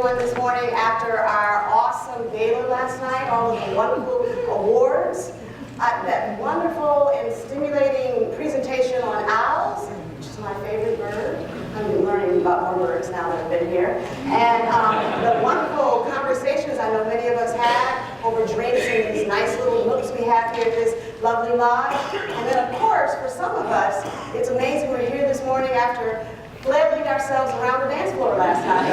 everyone this morning after our awesome gala last night, all of the wonderful awards, that wonderful and stimulating presentation on owls, which is my favorite bird. I'm learning about more birds now that I've been here. And the wonderful conversations I know many of us had over drinks in these nice little nooks we have here at this lovely lodge. And then of course, for some of us, it's amazing we're here this morning after flailing ourselves around the dance floor last night.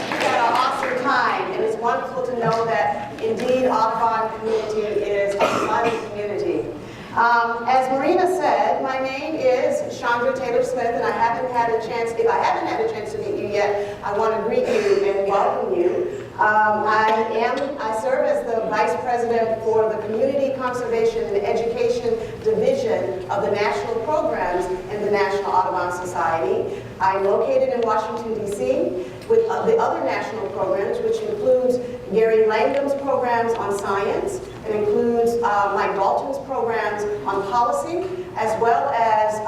We had an awesome time, and it's wonderful to know that indeed Audubon community is a fun community. As Marina said, my name is Chandra Taylor-Smith, and I haven't had a chance, if I haven't had a chance to meet you yet, I want to greet you and welcome you. I serve as the Vice President for the Community Conservation and Education Division of the National Programs in the National Audubon Society. I'm located in Washington, D.C. with the other national programs, which includes Gary Langham's programs on science. It includes Mike Dalton's programs on policy, as well as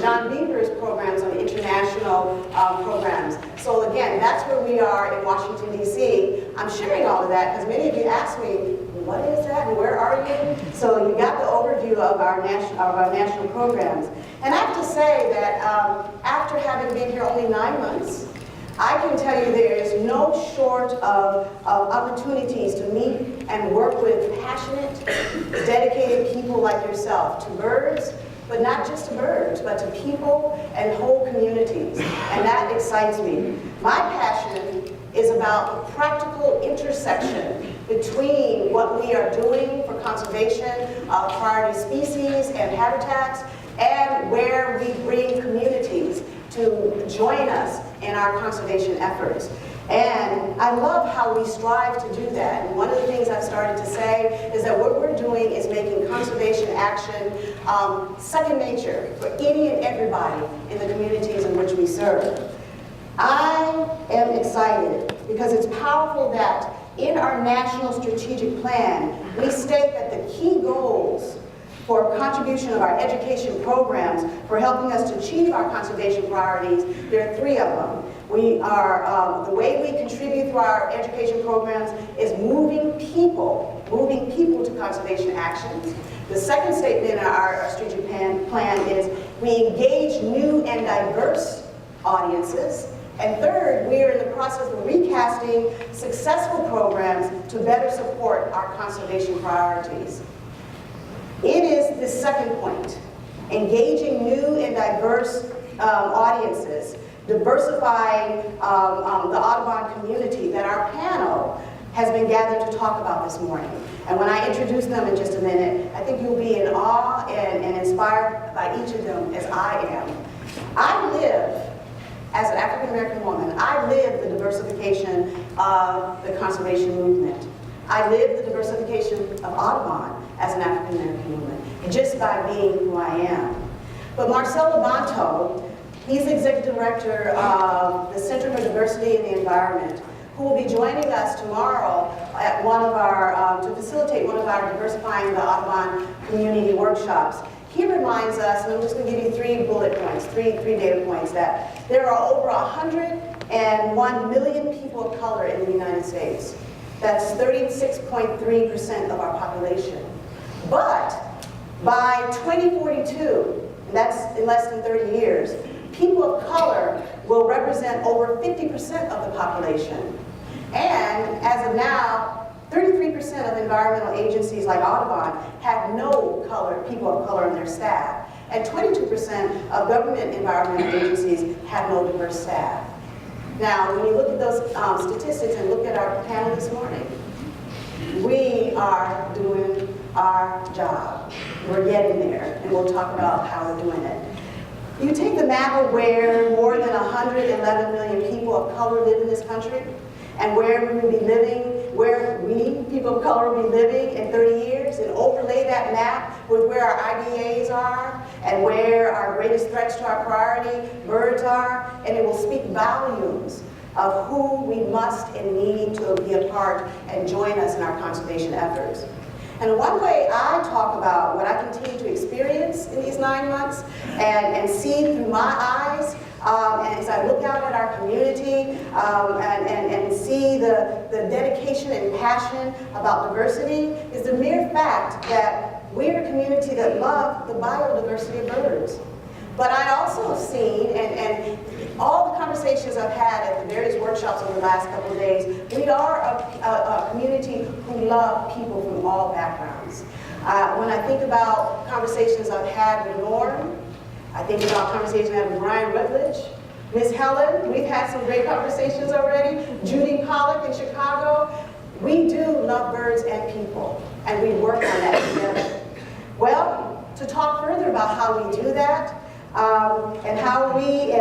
John Beaver's programs on international programs. So again, that's where we are in Washington, D.C. I'm sharing all of that because many of you asked me, what is that and where are you? So you got the overview of our national programs. And I have to say that after having been here only 9 months, I can tell you there is no short of opportunities to meet and work with passionate, dedicated people like yourself to birds, but not just to birds, but to people and whole communities. And that excites me. My passion is about the practical intersection between what we are doing for conservation of priority species and habitats, and where we bring communities to join us in our conservation efforts. And I love how we strive to do that. And one of the things I've started to say is that what we're doing is making conservation action second nature for any and everybody in the communities in which we serve. I am excited because it's powerful that in our National Strategic Plan, we state that the key goals for contribution of our education programs for helping us to achieve our conservation priorities, there are 3 of them. We are, the way we contribute through our education programs is moving people to conservation actions. The second statement in our strategic plan is we engage new and diverse audiences. And third, we are in the process of recasting successful programs to better support our conservation priorities. It is the second point, engaging new and diverse audiences, diversifying the Audubon community that our panel has been gathered to talk about this morning. And when I introduce them in just a minute, I think you'll be in awe and inspired by each of them as I am. I live, as an African-American woman, I live the diversification of the conservation movement. I live the diversification of Audubon as an African-American woman, just by being who I am. But Marcelo Banto, he's the executive director of the Center for Diversity in the Environment, who will be joining us tomorrow at one of our, to facilitate one of our Diversifying the Audubon community workshops. He reminds us, and I'm just going to give you 3 bullet points, three data points, that there are over 101 million people of color in the United States. That's 36.3% of our population. But by 2042, and that's in less than 30 years, people of color will represent over 50% of the population. And as of now, 33% of environmental agencies like Audubon have no people of color on their staff. And 22% of government environmental agencies have no diverse staff. Now, when you look at those statistics and look at our panel this morning, we are doing our job. We're getting there, and we'll talk about how we're doing it. You take the map of where more than 111 million people of color live in this country, and where we will be living, where we, people of color, will be living in 30 years, and overlay that map with where our IDAs are, and where our greatest threats to our priority birds are, and it will speak volumes of who we must and need to be a part and join us in our conservation efforts. And one way I talk about what I continue to experience in these 9 months and see through my eyes And as I look out at our community and see the dedication and passion about diversity, is the mere fact that we're a community that love the biodiversity of birds. But I also have seen, and all the conversations I've had at the various workshops over the last couple of days, we are a community who love people from all backgrounds. When I think about conversations I've had with Norm, I think about conversations I had with Brian Rutledge, Miss Helen, we've had some great conversations already, Judy Pollock in Chicago. We do love birds and people, and we work on that together. Well, to talk further about how we do that, and how we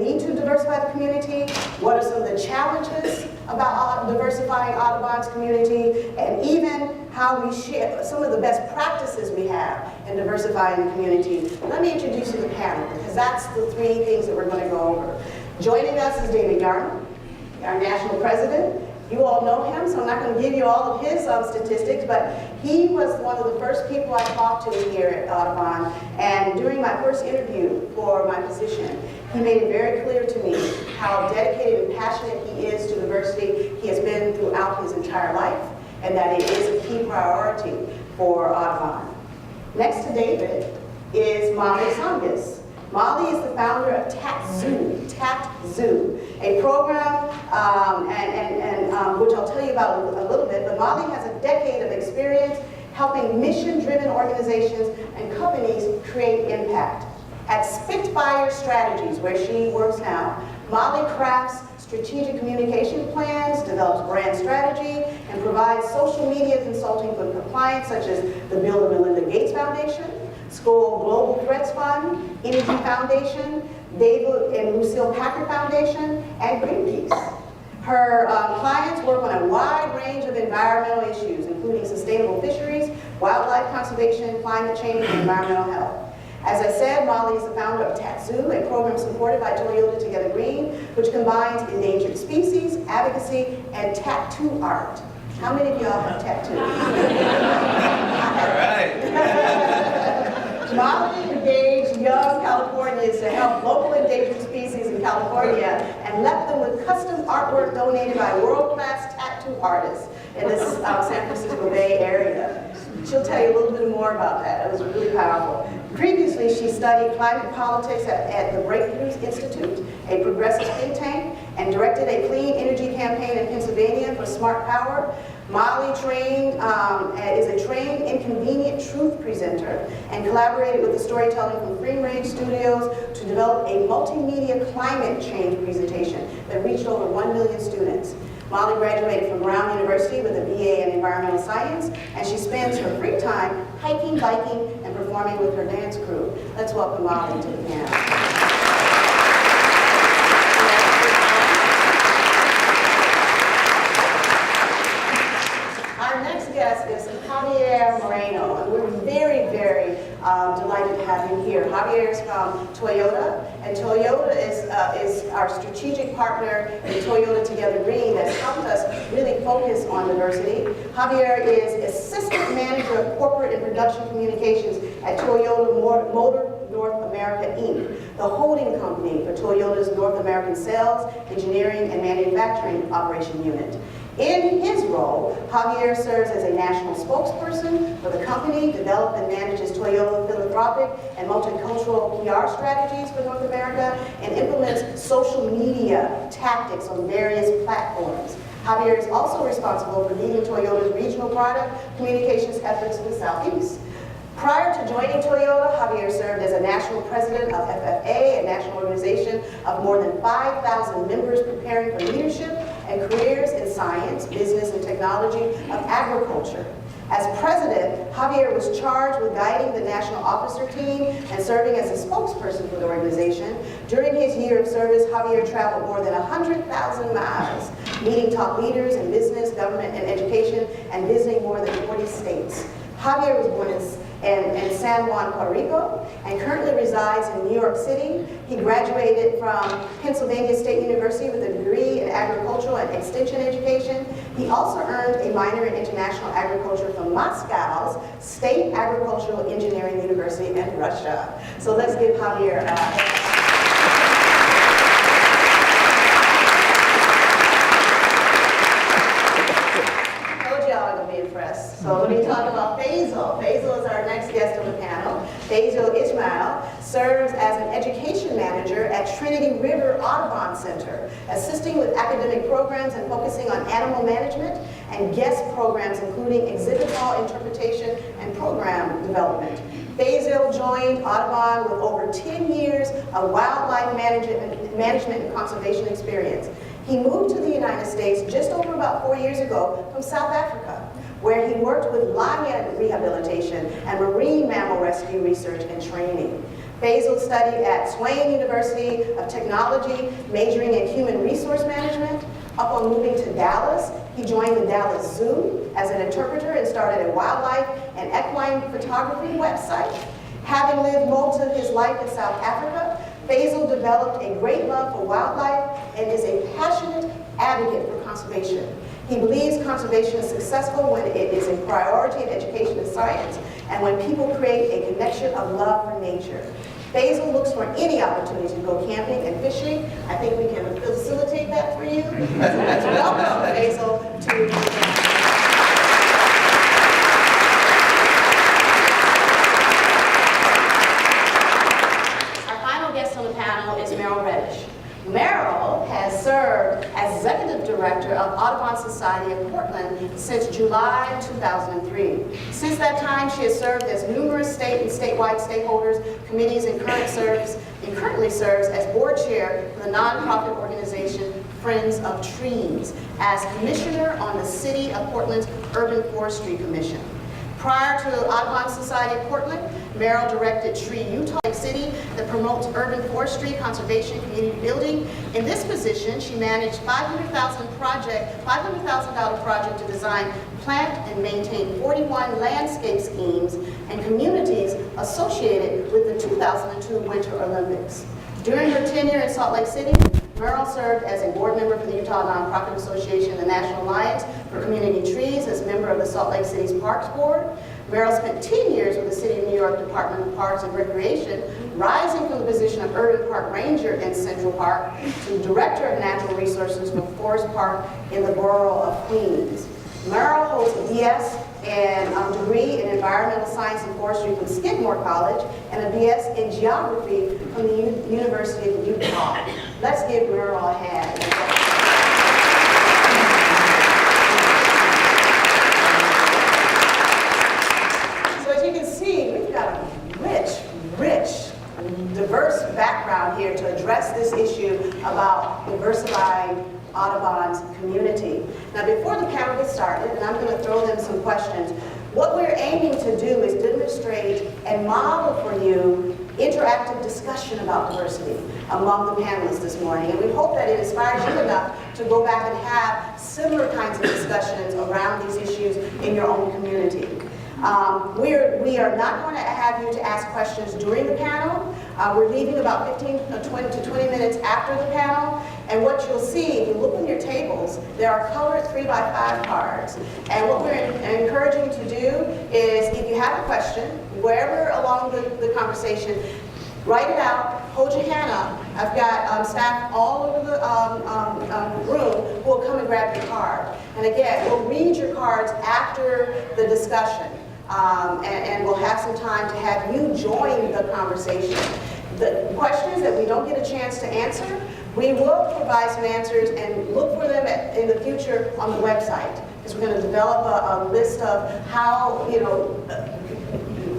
need to diversify the community, what are some of the challenges about diversifying Audubon's community, and even how we share some of the best practices we have in diversifying the community. Let me introduce you to the panel, because that's the three things that we're going to go over. Joining us is David Yarn, our national president. You all know him, so I'm not going to give you all of his statistics, but he was one of the first people I talked to here at Audubon, and during my first interview for my position, he made it very clear to me how dedicated and passionate he is to diversity. He has been throughout his entire life, and that it is a key priority for Audubon. Next to David is Molly Songus. Molly is the founder of Tact Zoo, a program, which I'll tell you about a little bit, but Molly has a decade of experience helping mission-driven organizations and companies create impact. At Spitfire Strategies, where she works now, Molly crafts strategic communication plans, develops brand strategy, and provides social media consulting for compliance, such as the Bill and Melinda Gates Foundation, School Global Threats Fund, Energy Foundation, David and Lucille Packard Foundation, and Greenpeace. Her clients work on a wide range of environmental issues, including sustainable fisheries, wildlife conservation, climate change, and environmental health. As I said, Molly is the founder of Tact Zoo, a program supported by Toyota Together Green, which combines endangered species, advocacy, and tattoo art. How many of y'all have tattoos? All right. Molly engaged young Californians to help local endangered species in California and left them with custom artwork donated by world-class tattoo artists in the San Francisco Bay Area. She'll tell you a little bit more about that. It was really powerful. Previously, she studied climate politics at the Breakthroughs Institute, a progressive think tank, and directed a clean energy campaign in Pennsylvania for Smart Power. Molly is a trained inconvenient truth presenter and collaborated with the storytelling from Free Range Studios to develop a multimedia climate change presentation that reached over 1 million students. Molly graduated from Brown University with a BA in environmental science, and she spends her free time hiking, biking, and performing with her dance crew. Let's welcome Molly to the panel. Our next guest is Javier Moreno, and we're very, very delighted to have him here. Javier is from Toyota, and Toyota is our strategic partner in Toyota Together Green that's helped us really focus on diversity. Javier is Assistant Manager of Corporate and Production Communications at Toyota Motor North America, Inc., the holding company for Toyota's North American Sales, Engineering, and Manufacturing Operation Unit. In his role, Javier serves as a national spokesperson for the company, develops and manages Toyota philanthropic and multicultural PR strategies for North America, and implements social media tactics on various platforms. Javier is also responsible for leading Toyota's regional product communications efforts in the Southeast. Prior to joining Toyota, Javier served as a national president of FFA, a national organization of more than 5,000 members preparing for leadership and careers in science, business, and technology of agriculture. As president, Javier was charged with guiding the national officer team and serving as a spokesperson for the organization. During his year of service, Javier traveled more than 100,000 miles, meeting top leaders in business, government, and education, and visiting more than 40 states. Javier was born in San Juan, Puerto Rico, and currently resides in New York City. He graduated from Pennsylvania State University with a degree in agricultural and extension education. He also earned a minor in international agriculture from Moscow's State Agricultural Engineering University in Russia. So let's give Javier a So let me talk about Faisal. Faisal is our next guest on the panel. Faisal Ismail serves as an education manager at Trinity River Audubon Center, assisting with academic programs and focusing on animal management and guest programs, including exhibit hall interpretation and program development. Faisal joined Audubon with over 10 years of wildlife management and conservation experience. He moved to the United States just over about 4 years ago from South Africa, where he worked with lion rehabilitation and marine mammal rescue research and training. Faisal studied at Swain University of Technology, majoring in human resource management. Upon moving to Dallas, he joined the Dallas Zoo as an interpreter and started a wildlife and equine photography website. Having lived most of his life in South Africa, Faisal developed a great love for wildlife and is a passionate advocate for conservation. He believes conservation is successful when it is a priority in education and science, and when people create a connection of love for nature. Faisal looks for any opportunity to go camping and fishing. I think we can facilitate that for you. Let's welcome Faisal to Meryl has served as Executive Director of Audubon Society of Portland since July 2003. Since that time, she has served as numerous state and statewide stakeholders, committees, and currently serves as board chair for the nonprofit organization Friends of Trees, as commissioner on the City of Portland's Urban Forestry Commission. Prior to Audubon Society of Portland, Meryl directed Tree Utah City that promotes urban forestry, conservation, community building. In this position, she managed $500,000 project to design, plant, and maintain 41 landscape schemes and communities associated with the 2002 Winter Olympics. During her tenure in Salt Lake City, Meryl served as a board member for the Utah Nonprofit Association and the National Alliance for Community Trees as member of the Salt Lake City's Parks Board. Meryl spent 10 years with the City of New York Department of Parks and Recreation, rising from the position of Urban Park Ranger in Central Park to Director of Natural Resources for Forest Park in the borough of Queens. Meryl holds a BS and degree in Environmental Science and Forestry from Skidmore College and a BS in Geography from the University of Utah. Let's give Meryl a hand. So as you can see, we've got a rich, diverse background here to address this issue about diversifying Audubon's community. Now, before the panel gets started, and I'm going to throw them some questions, what we're aiming to do is demonstrate and model for you interactive discussion about diversity among the panelists this morning. And we hope that it inspires you enough to go back and have similar kinds of discussions around these issues in your own community. We are not going to have you to ask questions during the panel. We're leaving about 15 to 20 minutes after the panel. And what you'll see, if you look on your tables, there are colored 3x5 cards. And what we're encouraging you to do is, if you have a question, wherever along the conversation, write it out, hold your hand up. I've got staff all over the room who will come and grab your card. And again, we'll read your cards after the discussion. And we'll have some time to have you join the conversation. The questions that we don't get a chance to answer, we will provide some answers and look for them in the future on the website. Because we're going to develop a list of how,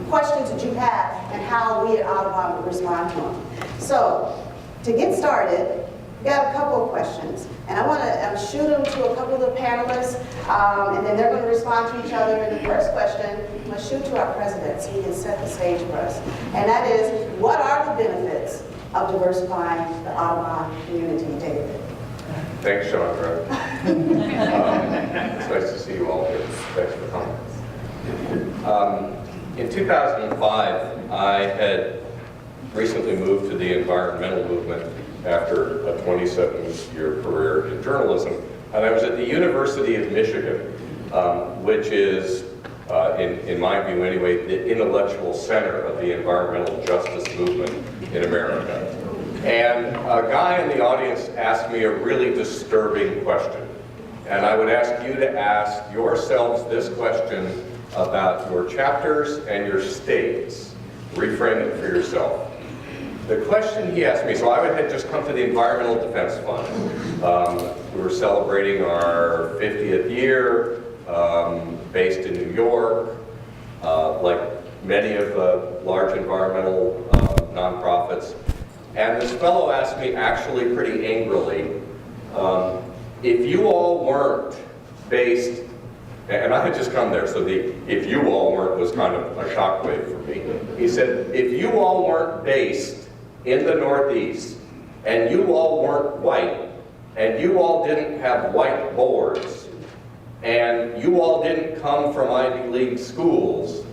questions that you have and how we at Audubon would respond to them. So, to get started, we got a couple of questions. And I want to shoot them to a couple of the panelists, and then they're going to respond to each other. And the first question, I'm going to shoot to our president so he can set the stage for us. And that is, what are the benefits of diversifying the Audubon community, David? Thanks, Chandra. It's nice to see you all here. Thanks for coming. In 2005, I had recently moved to the environmental movement after a 27-year career in journalism, and I was at the University of Michigan, which is, in my view anyway, the intellectual center of the environmental justice movement in America. And a guy in the audience asked me a really disturbing question, and I would ask you to ask yourselves this question about your chapters and your states. Reframe it for yourself. The question he asked me, so I had just come to the Environmental Defense Fund. We were celebrating our 50th year, based in New York, like many of the large environmental nonprofits. And this fellow asked me actually pretty angrily, if you all weren't based, and I had just come there, so the if you all weren't was kind of a shockwave for me. He said, if you all weren't based in the Northeast, and you all weren't white, and you all didn't have white boards, and you all didn't come from Ivy League schools,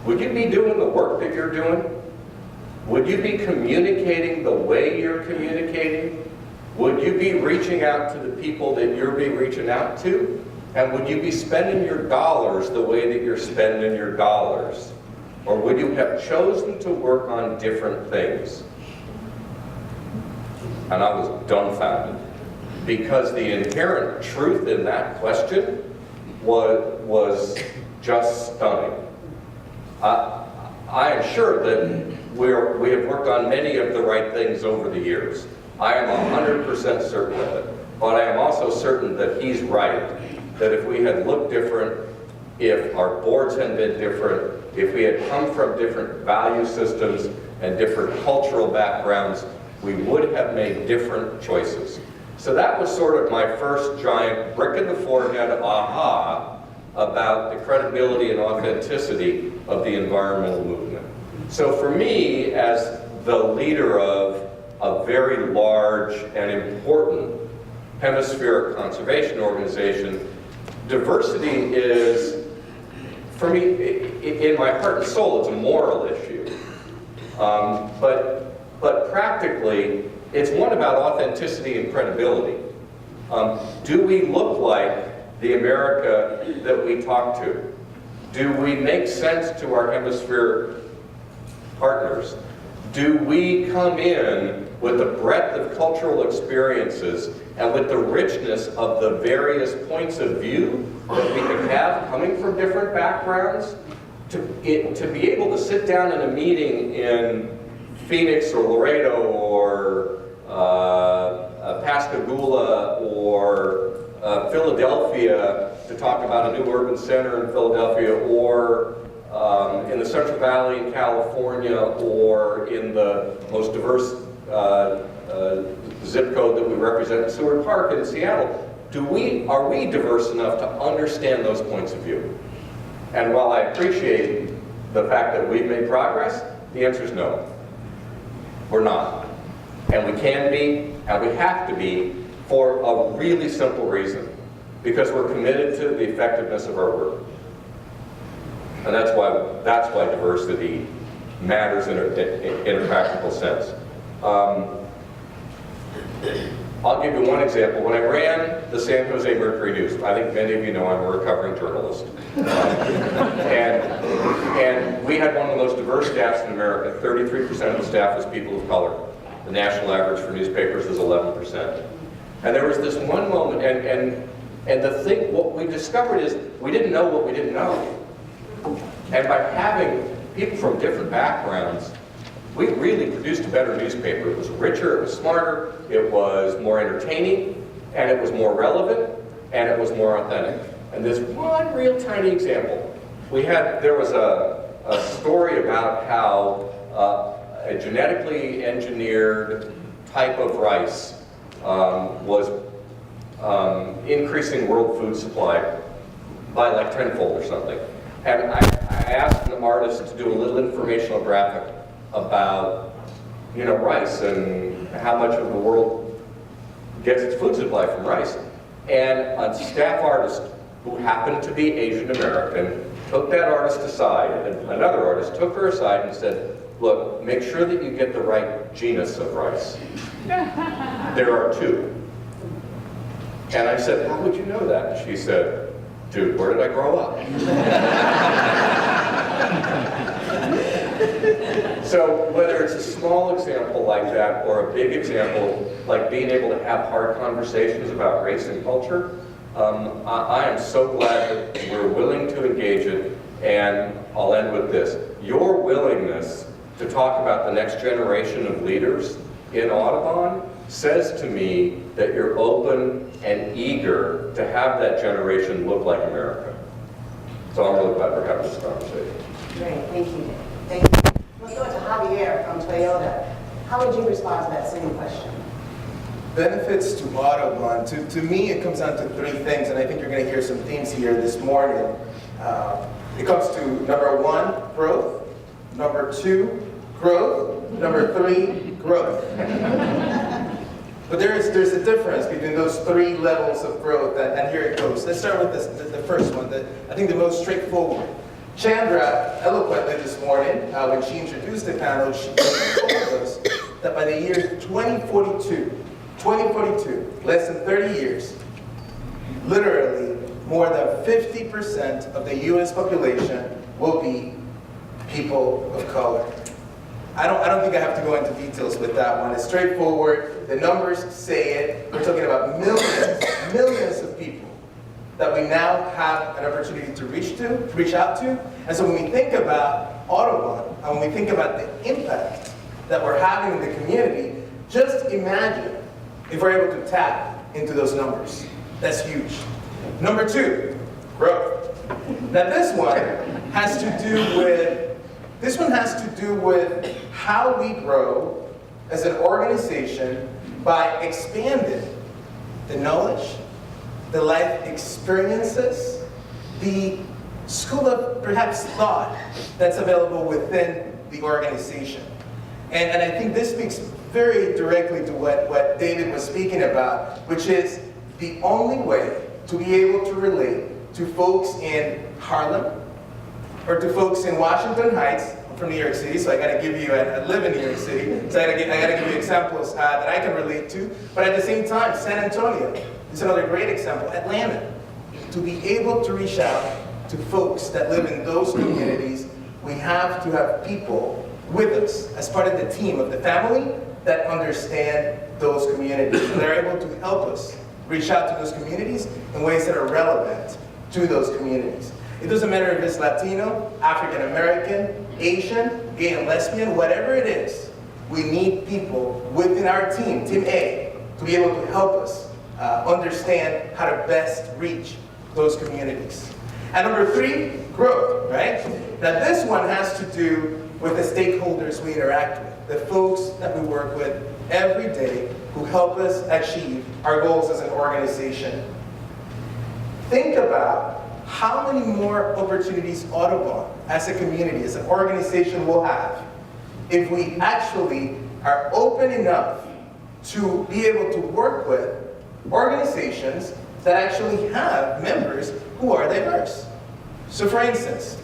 would you be doing the work that you're doing? Would you be communicating the way you're communicating? Would you be reaching out to the people that you're being reaching out to? And would you be spending your dollars the way that you're spending your dollars? Or would you have chosen to work on different things? And I was dumbfounded, because the inherent truth in that question was just stunning. I am sure that we have worked on many of the right things over the years. I am 100% certain of it. But I am also certain that he's right, that if we had looked different, if our boards had been different, if we had come from different value systems and different cultural backgrounds, we would have made different choices. So that was sort of my first giant brick in the forehead aha about the credibility and authenticity of the environmental movement. So for me, as the leader of a very large and important hemispheric conservation organization, diversity is, for me, in my heart and soul, it's a moral issue. But practically, it's one about authenticity and credibility. Do we look like the America that we talk to? Do we make sense to our hemispheric partners? Do we come in with the breadth of cultural experiences and with the richness of the various points of view that we can have coming from different backgrounds to be able to sit down in a meeting in Phoenix or Laredo or Pascagoula or Philadelphia to talk about a new urban center in Philadelphia, or in the Central Valley in California, or in the most diverse zip code that we represent in Seward Park in Seattle. Are we diverse enough to understand those points of view? And while I appreciate the fact that we've made progress, the answer is no. We're not. And we can be, and we have to be, for a really simple reason. Because we're committed to the effectiveness of our work. And that's why diversity matters in a practical sense. I'll give you one example. When I ran the San Jose Mercury News, I think many of you know I'm a recovering journalist. And we had one of the most diverse staffs in America. 33% of the staff was people of color. The national average for newspapers is 11%. And there was this one moment, and the thing, what we discovered is we didn't know what we didn't know. And by having people from different backgrounds, we really produced a better newspaper. It was richer, it was smarter, it was more entertaining, and it was more relevant, and it was more authentic. And this one real tiny example, there was a story about how a genetically engineered type of rice was increasing world food supply by like tenfold or something. And I asked an artist to do a little informational graphic about, rice and how much of the world gets its food supply from rice. And a staff artist who happened to be Asian American took that artist aside, and another artist took her aside and said, look, make sure that you get the right genus of rice. There are two. And I said, how would you know that? And she said, dude, where did I grow up? So whether it's a small example like that or a big example like being able to have hard conversations about race and culture, I am so glad that we're willing to engage it, and I'll end with this. Your willingness to talk about the next generation of leaders in Audubon says to me that you're open and eager to have that generation look like America. So I'm really glad we're having this conversation. Great, thank you. Thank you. Let's go to Javier from Toyota. How would you respond to that same question? Benefits to Audubon. To me, it comes down to three things, and I think you're going to hear some themes here this morning. It comes to number one, growth. Number two, growth. Number three, growth. But there's a difference between those three levels of growth, and here it goes. Let's start with the first one, I think the most straightforward. Chandra, eloquently this morning, when she introduced the panel, she told us that by the year 2042, less than 30 years, literally more than 50% of the US population will be people of color. I don't think I have to go into details with that one. It's straightforward. The numbers say it. We're talking about millions of people that we now have an opportunity to reach out to. And so when we think about Audubon, and when we think about the impact that we're having in the community, just imagine if we're able to tap into those numbers. That's huge. Number two, growth. Now this one has to do with how we grow as an organization by expanding the knowledge, the life experiences, the school of perhaps thought that's available within the organization. And I think this speaks very directly to what David was speaking about, which is the only way to be able to relate to folks in Harlem or to folks in Washington Heights. I'm from New York City, so I gotta give you, I live in New York City, so I gotta give you examples that I can relate to. But at the same time, San Antonio is another great example. Atlanta. To be able to reach out to folks that live in those communities, we have to have people with us as part of the team of the family that understand those communities. And they're able to help us reach out to those communities in ways that are relevant to those communities. It doesn't matter if it's Latino, African American, Asian, gay and lesbian, whatever it is, we need people within our team, Team A, to be able to help us understand how to best reach those communities. And number three, growth, right? Now this one has to do with the stakeholders we interact with, the folks that we work with every day who help us achieve our goals as an organization. Think about how many more opportunities Audubon, as a community, as an organization, will have if we actually are open enough to be able to work with organizations that actually have members who are diverse. So for instance,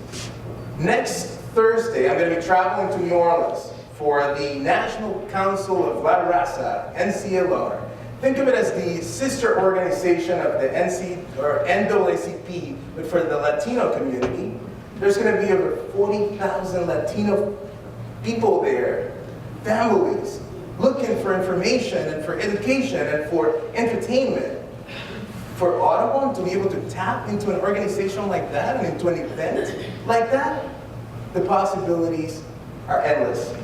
next Thursday, I'm going to be traveling to New Orleans for the National Council of La Raza, NCLR. Think of it as the sister organization of the NAACP, but for the Latino community. There's going to be over 40,000 Latino people there, families, looking for information and for education and for entertainment. For Audubon to be able to tap into an organization like that and into an event like that, the possibilities are endless.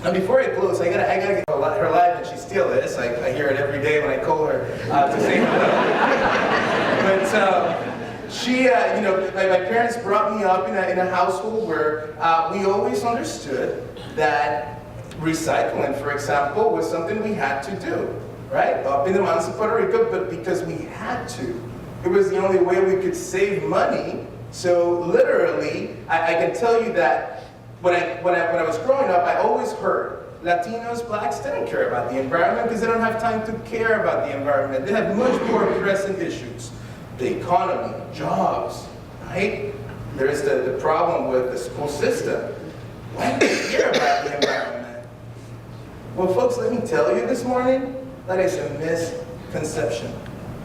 And before I close, I gotta get her live, and she still is. I hear it every day when I call her to say hello. But she, my parents brought me up in a household where we always understood that recycling, for example, was something we had to do, right? Up in the mountains of Puerto Rico, but because we had to. It was the only way we could save money. So literally, I can tell you that when I was growing up, I always heard Latinos, blacks didn't care about the environment because they don't have time to care about the environment. They have much more pressing issues. The economy, jobs, right? There's the problem with the school system. Why do they care about the environment? Well, folks, let me tell you this morning, that is a misconception.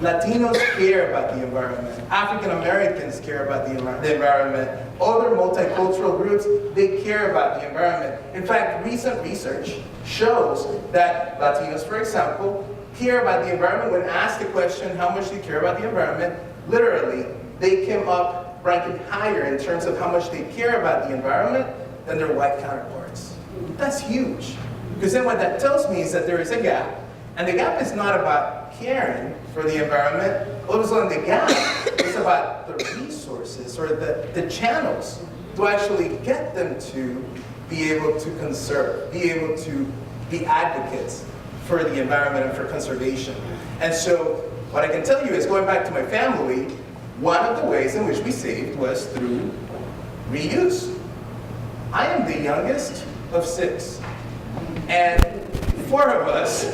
Latinos care about the environment. African Americans care about the environment. Other multicultural groups, they care about the environment. In fact, recent research shows that Latinos, for example, care about the environment, when asked the question, how much do you care about the environment, literally, they came up ranking higher in terms of how much they care about the environment than their white counterparts. That's huge. Because then what that tells me is that there is a gap, and the gap is not about caring for the environment. All of a sudden, the gap is about the resources or the channels to actually get them to be able to conserve, be able to be advocates for the environment and for conservation. And so what I can tell you is, going back to my family, one of the ways in which we saved was through reuse. I am the youngest of 6, and 4 of us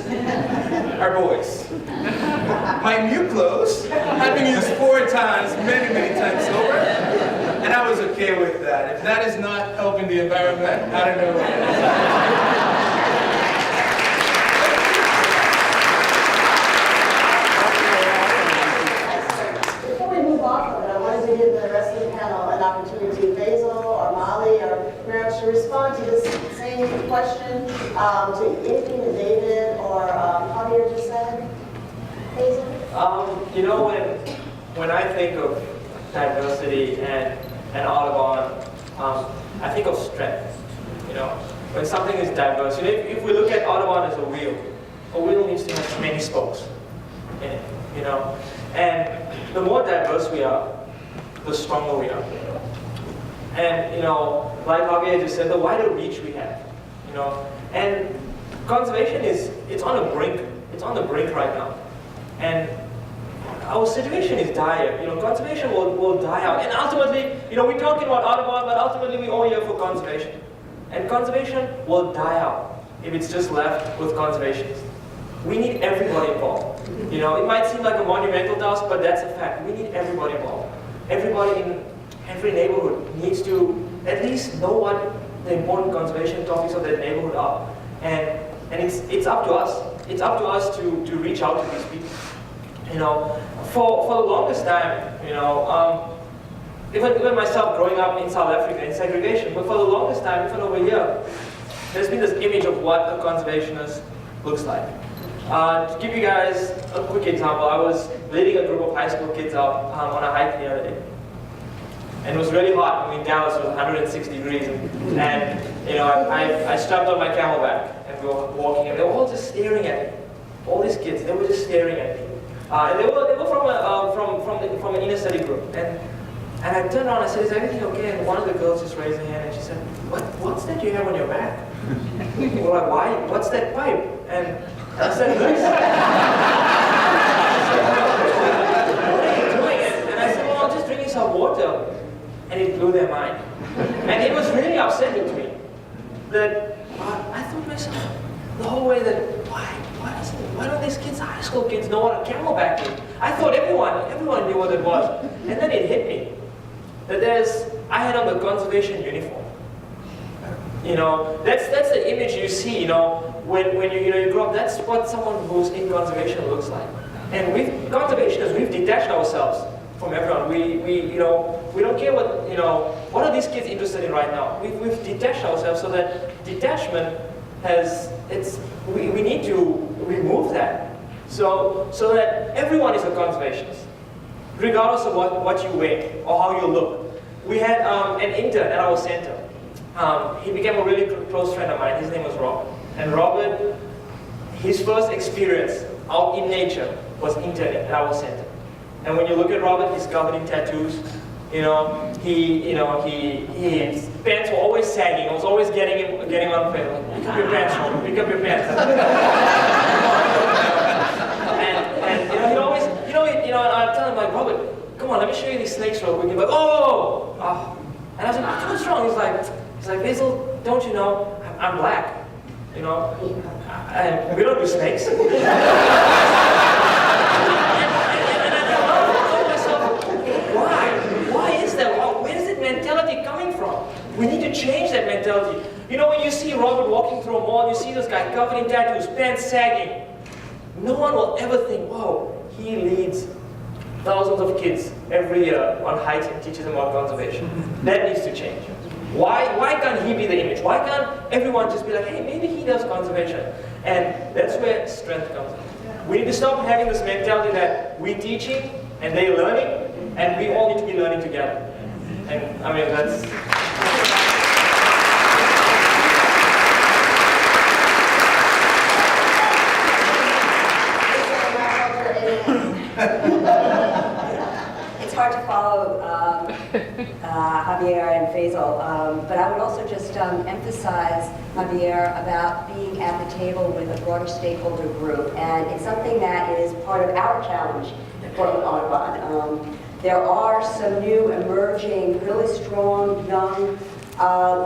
are boys. My new clothes have been used 4 times, many, many times over, and I was okay with that. If that is not helping the environment, I don't know what is. Before we move off of it, I wanted to give the rest of the panel an opportunity, Basil or Molly or Miriam, to respond to this same question, to anything that David or Javier just said. Basil? You know, when I think of diversity and Audubon, I think of strength. You know, when something is diverse, you know, if we look at Audubon as a wheel needs to have many spokes in it. You know, and the more diverse we are, the stronger we are. And you know, like Javier just said, the wider reach we have. You know, and conservation it's on the brink. It's on the brink right now. And our situation is dire. You know, conservation will die out. And ultimately, you know, we're talking about Audubon, but ultimately we're all here for conservation. And conservation will die out if it's just left with conservationists. We need everybody involved. You know, it might seem like a monumental task, but that's a fact. We need everybody involved. Everybody in every neighborhood needs to at least know what the important conservation topics of that neighborhood are. And it's up to us. It's up to us to reach out to these people. You know, for the longest time, you know, even myself growing up in South Africa in segregation, but for the longest time, even over here, there's been this image of what a conservationist looks like. To give you guys a quick example, I was leading a group of high school kids out on a hike the other day. And it was really hot. I mean, Dallas was 106 degrees. And you know, I strapped on my camelback and we were walking, and they were all just staring at me. All these kids, they were just staring at me. And they were from an inner city group. And I turned around and I said, "Is everything okay?" And one of the girls just raised her hand and she said, "What's that you have on your back?" We were like, "Why? What's that pipe?" And I said, "This." "What are you doing?" And I said, "Well, I'm just drinking some water." And it blew their mind. And it was really upsetting to me that I thought to myself the whole way that why don't these kids, high school kids, know what a camelback is? I thought everyone knew what it was. And then it hit me that I had on the conservation uniform. You know, that's the image you see, you know, when you grow up. That's what someone who's in conservation looks like. And with conservationists, we've detached ourselves from everyone. We don't care what are these kids interested in right now. We've detached ourselves, so that detachment we need to remove that, so that everyone is a conservationist, regardless of what you wear or how you look. We had an intern at our center. He became a really close friend of mine. His name was Robert. And Robert, his first experience out in nature was interning at our center. And when you look at Robert, he's covered in tattoos. You know, his pants were always sagging. I was always getting on face. Like, pick up your pants, Robert. Pick up your pants. and he'd always, and I'd tell him, like, "Robert, come on, let me show you these snakes real quick." He'd be like, "Oh!" And I was like, "What's wrong?" He's like, "Basil, don't you know, I'm black, you know, and we don't do snakes." And I thought to myself, why is that? Where is that mentality coming from? We need to change that mentality. You know, when you see Robert walking through a mall, you see this guy covered in tattoos, pants sagging. No one will ever think, "Wow, he leads thousands of kids every year on hikes and teaches them about conservation." That needs to change. Why can't he be the image? Why can't everyone just be like, "Hey, maybe he does conservation?" And that's where strength comes in. we need to stop having this mentality that we teaching and they learning, and we all need to be learning together. And I mean, that's... It's hard to follow Javier and Faisal, but I would also just emphasize, Javier, about being at the table with a broader stakeholder group, and it's something that is part of our challenge for Audubon. There are some new emerging, really strong, young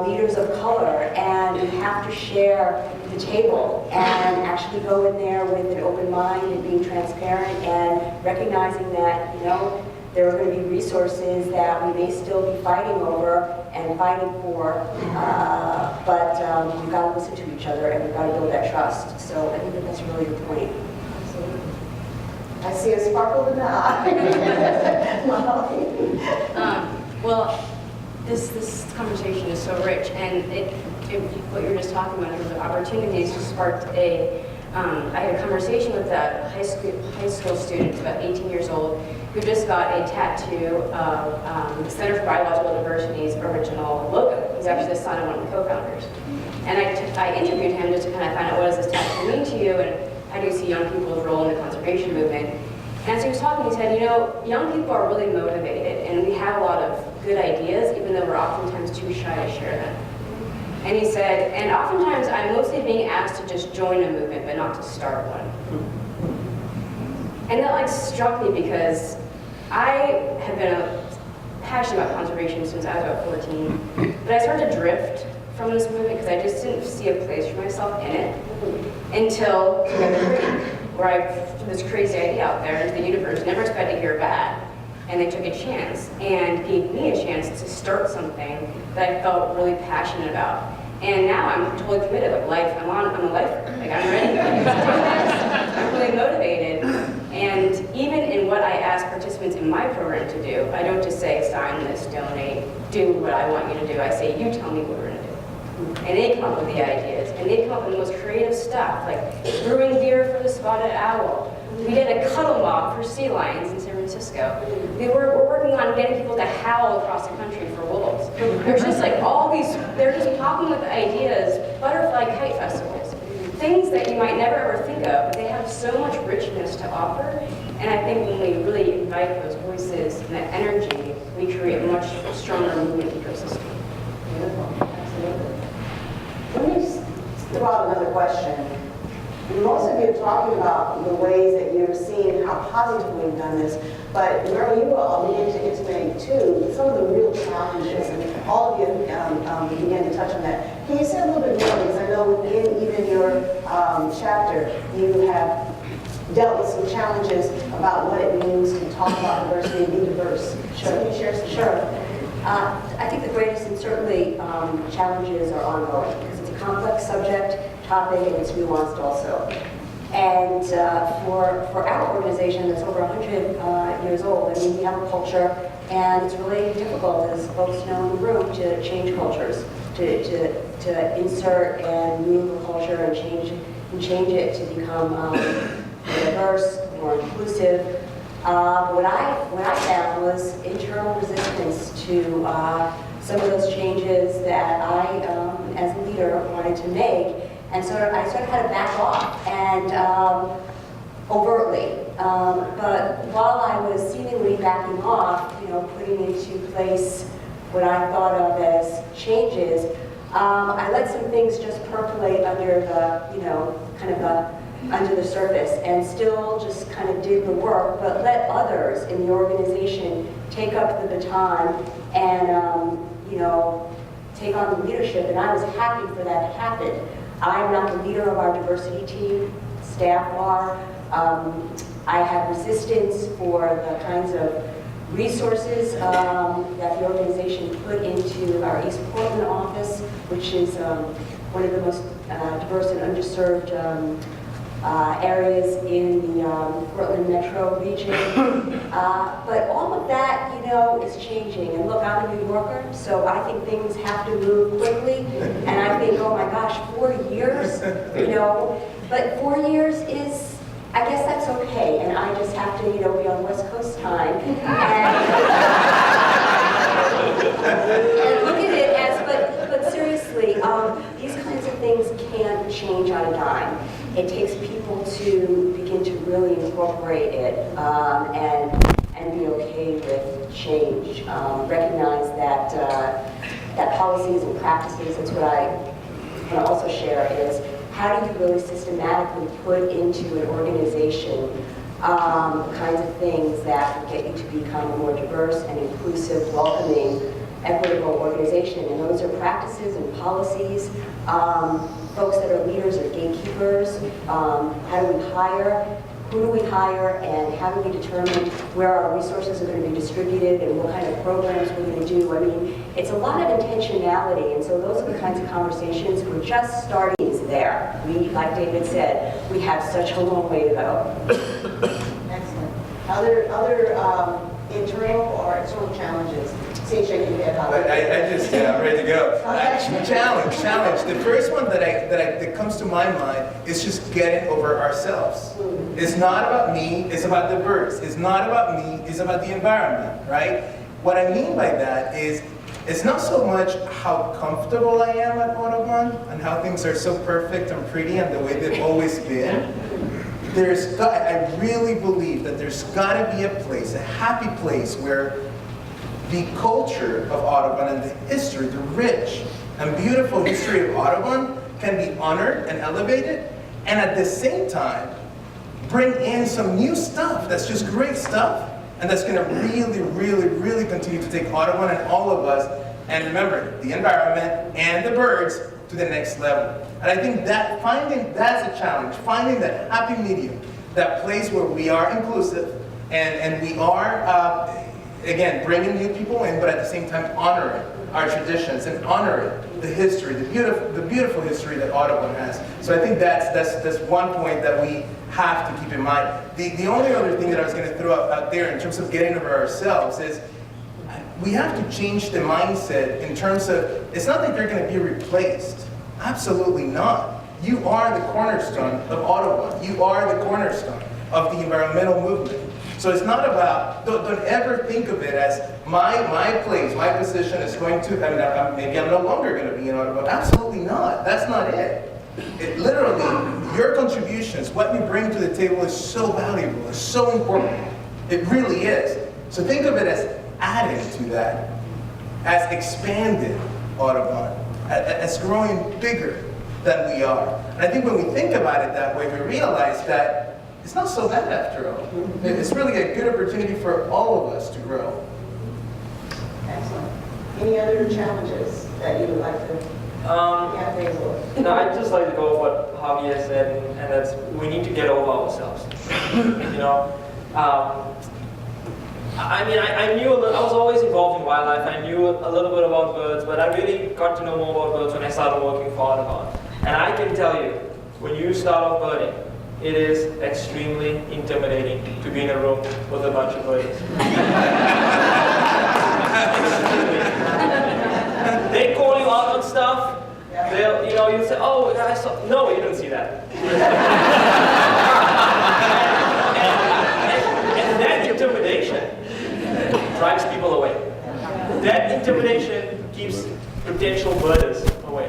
leaders of color, and we have to share the table and actually go in there with an open mind and being transparent and recognizing that, you know, there are going to be resources that we may still be fighting over and fighting for, but we've got to listen to each other and we've got to build that trust. So I think that that's really the point. I see a sparkle in the eye. Well, this conversation is so rich, and what you were just talking about in terms of opportunities just sparked a. I had a conversation with a high school student, about 18 years old, who just got a tattoo of the Center for Biological Diversity's original logo. He's actually the son of one of the co-founders. And I interviewed him just to kind of find out, what does this tattoo mean to you, and how do you see young people's role in the conservation movement? And as he was talking, he said, you know, young people are really motivated, and we have a lot of good ideas, even though we're oftentimes too shy to share them. And he said, and oftentimes I'm mostly being asked to just join a movement, but not to start one. And that struck me because I have been passionate about conservation since I was about 14, but I started to drift from this movement because I just didn't see a place for myself in it until Together Green, where I threw this crazy idea out there into the universe, never expected to hear back. And they took a chance and gave me a chance to start something that I felt really passionate about. And now I'm totally committed. I'm a lifer. I'm ready. I'm really motivated. And even in what I ask participants in my program to do, I don't just say, sign this, donate, do what I want you to do. I say, you tell me what we're going to do. And they come up with the ideas. And they come up with the most creative stuff, like brewing beer for the spotted owl. We did a cuddle mob for sea lions in San Francisco. We're working on getting people to howl across the country for wolves. There's just all these, they're just popping with ideas, butterfly kite festivals, things that you might never ever think of, but they have so much richness to offer. And I think when we really invite those voices and that energy, we create a much stronger movement ecosystem. Beautiful, absolutely. Let me throw out another question. Most of you are talking about the ways that you're seeing how positively we've done this, but Merle, you all began to intimate too some of the real challenges, and all of you began to touch on that. Can you say a little bit more, because I know within even your chapter, you have dealt with some challenges about what it means to talk about diversity and be diverse. Sure. Can you share some? Sure. I think the greatest and certainly challenges are ongoing because it's a complex topic, and it's nuanced also. And for our organization that's over 100 years old, I mean, we have a culture, and it's really difficult, as folks know in the room, to change cultures, to insert and move a culture and change it to become more diverse, more inclusive. What I found was internal resistance to some of those changes that I, as a leader, wanted to make. And so I sort of had to back off and overtly. But while I was seemingly backing off, putting into place what I thought of as changes, I let some things just percolate under the, under the surface, and still just kind of did the work, but let others in the organization take up the baton and, take on the leadership. And I was happy for that to happen. I'm not the leader of our diversity team, staff are. I have resistance for the kinds of resources that the organization put into our East Portland office, which is one of the most diverse and underserved areas in the Portland metro region. But all of that, is changing. And look, I'm a New Yorker, so I think things have to move quickly. And I think, oh my gosh, 4 years, but 4 years is I guess that's okay, and I just have to, be on West Coast time and look at it as, but seriously, these kinds of things can't change on a dime. It takes people to begin to really incorporate it and be okay with change. Recognize that policies and practices, that's what I want to also share, is how do you really systematically put into an organization kinds of things that will get you to become a more diverse and inclusive, welcoming, equitable organization. And those are practices and policies, folks that are leaders or gatekeepers. How do we hire? Who do we hire? And how do we determine where our resources are going to be distributed and what kind of programs we're going to do? I mean, it's a lot of intentionality, and so those are the kinds of conversations we're just starting there. We, like David said, we have such a long way to go. Excellent. Other interim or external challenges? See, shaking your head. I'm ready to go. Challenge. The first one that comes to my mind is just getting over ourselves. It's not about me, it's about the birds. It's not about me, it's about the environment, right? What I mean by that is, it's not so much how comfortable I am at Audubon and how things are so perfect and pretty and the way they've always been. I really believe that there's got to be a place, a happy place, where the culture of Audubon and the history, the rich and beautiful history of Audubon can be honored and elevated, and at the same time, bring in some new stuff that's just great stuff, and that's going to really continue to take Audubon and all of us, and remember, the environment and the birds, to the next level. And I think that that's a challenge, finding that happy medium, that place where we are inclusive, and we are, again, bringing new people in, but at the same time honoring our traditions and honoring the history, the beautiful history that Audubon has. So I think that's one point that we have to keep in mind. The only other thing that I was going to throw out there in terms of getting over ourselves is we have to change the mindset in terms of, it's not that you're going to be replaced. Absolutely not. You are the cornerstone of Audubon. You are the cornerstone of the environmental movement. So it's not about, don't ever think of it as my place, my position is going to, maybe I'm no longer going to be in Audubon. Absolutely not. That's not it. It literally, your contributions, what you bring to the table is so valuable, it's so important. It really is. So think of it as adding to that, as expanded Audubon, as growing bigger than we are. And I think when we think about it that way, we realize that it's not so bad after all. It's really a good opportunity for all of us to grow. Excellent. Any other challenges that you would like to have things with? No, I'd just like to go with what Javier said, and that's we need to get over ourselves. I knew I was always involved in wildlife. I knew a little bit about birds, but I really got to know more about birds when I started working for Audubon. And I can tell you, when you start off birding, it is extremely intimidating to be in a room with a bunch of birdies. They call you out on stuff. They'll, you say, "Oh, I saw." No, you don't see that. and that intimidation drives people away. That intimidation keeps potential birders away.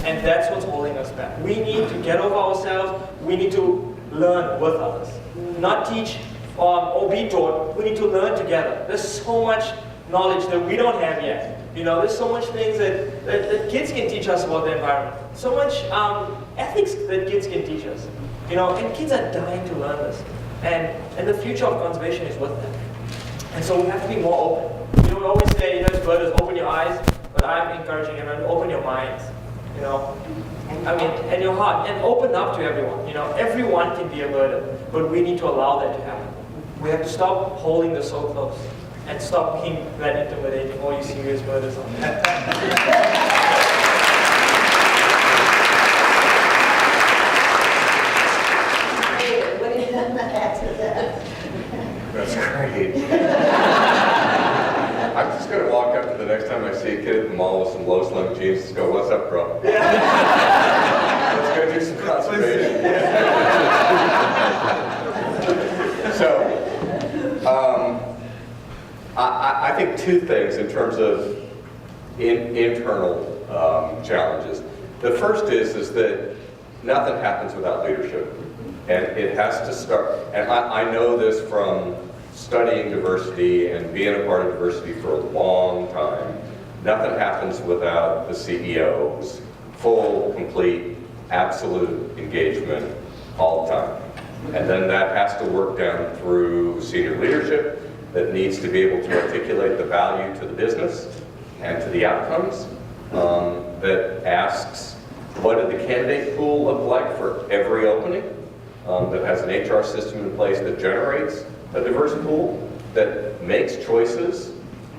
And that's what's holding us back. We need to get over ourselves. We need to learn with others. Not teach or be taught. We need to learn together. There's so much knowledge that we don't have yet. There's so much things that kids can teach us about the environment. So much ethics that kids can teach us. And kids are dying to learn this. And the future of conservation is with them. And so we have to be more open. We always say, as birders, open your eyes, but I'm encouraging everyone to open your minds. And your heart, and open up to everyone. Everyone can be a birder, but we need to allow that to happen. We have to stop holding this so close and stop being that intimidating. All you serious birders on there. What do you want to add to that? That's great. I'm just going to walk up to the next time I see a kid at the mall with some low-slung jeans and go, "What's up, bro?" Let's go do some conservation. I think two things in terms of internal challenges. The first is that nothing happens without leadership. And it has to start, and I know this from studying diversity and being a part of diversity for a long time. Nothing happens without the CEO's full, complete, absolute engagement all the time. And then that has to work down through senior leadership that needs to be able to articulate the value to the business and to the outcomes, that asks, what did the candidate pool look like for every opening, that has an HR system in place that generates a diverse pool, that makes choices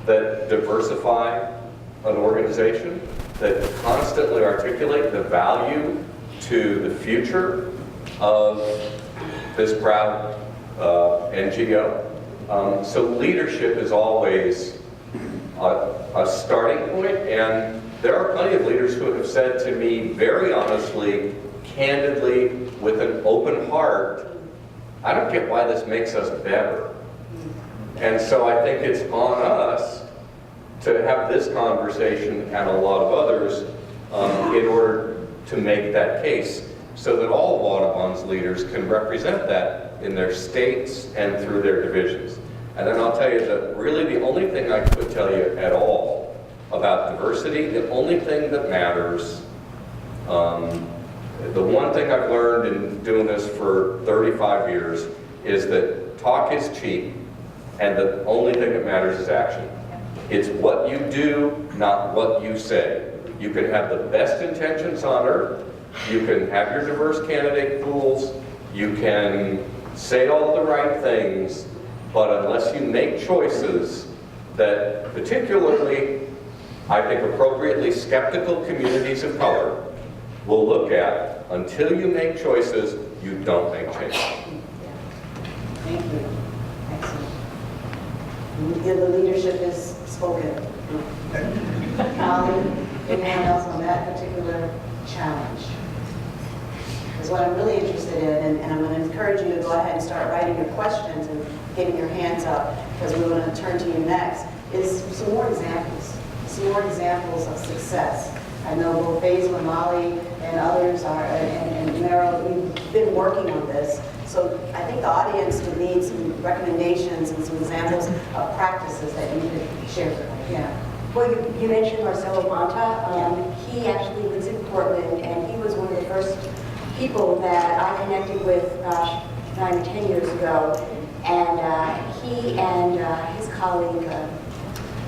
that diversify an organization, that constantly articulate the value to the future of this proud NGO. So leadership is always a starting point, and there are plenty of leaders who have said to me very honestly, candidly, with an open heart, I don't get why this makes us better. And so I think it's on us to have this conversation and a lot of others in order to make that case so that all of Audubon's leaders can represent that in their states and through their divisions. And then I'll tell you that really the only thing I could tell you at all about diversity, the only thing that matters, the one thing I've learned in doing this for 35 years is that talk is cheap, and the only thing that matters is action. It's what you do, not what you say. You can have the best intentions on earth, you can have your diverse candidate pools, you can say all the right things, but unless you make choices that particularly, I think appropriately, skeptical communities of color will look at, until you make choices, you don't make change. Thank you. Excellent. Yeah, the leadership is spoken. Anyone else on that particular challenge? Because what I'm really interested in, and I'm going to encourage you to go ahead and start writing your questions and getting your hands up, because we're going to turn to you next, is some more examples of success. I know both Basil and Molly and others are, and Meryl, we've been working on this. So I think the audience would need some recommendations and some examples of practices that you could share with them. Yeah. Well, you mentioned Marcelo Bonta. He actually lives in Portland, and he was one of the first people that I connected with, 9 or 10 years ago. And he and his colleague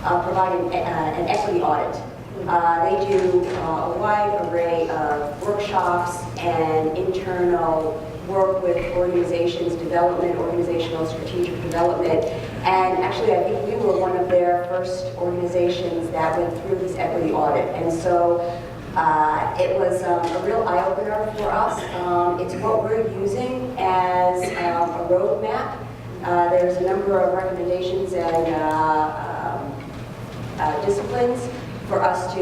provided an equity audit. They do a wide array of workshops and internal work with organizations development, organizational strategic development. And actually, I think we were one of their first organizations that went through this equity audit. And so it was a real eye-opener for us. It's what we're using as a roadmap. There's a number of recommendations and disciplines for us to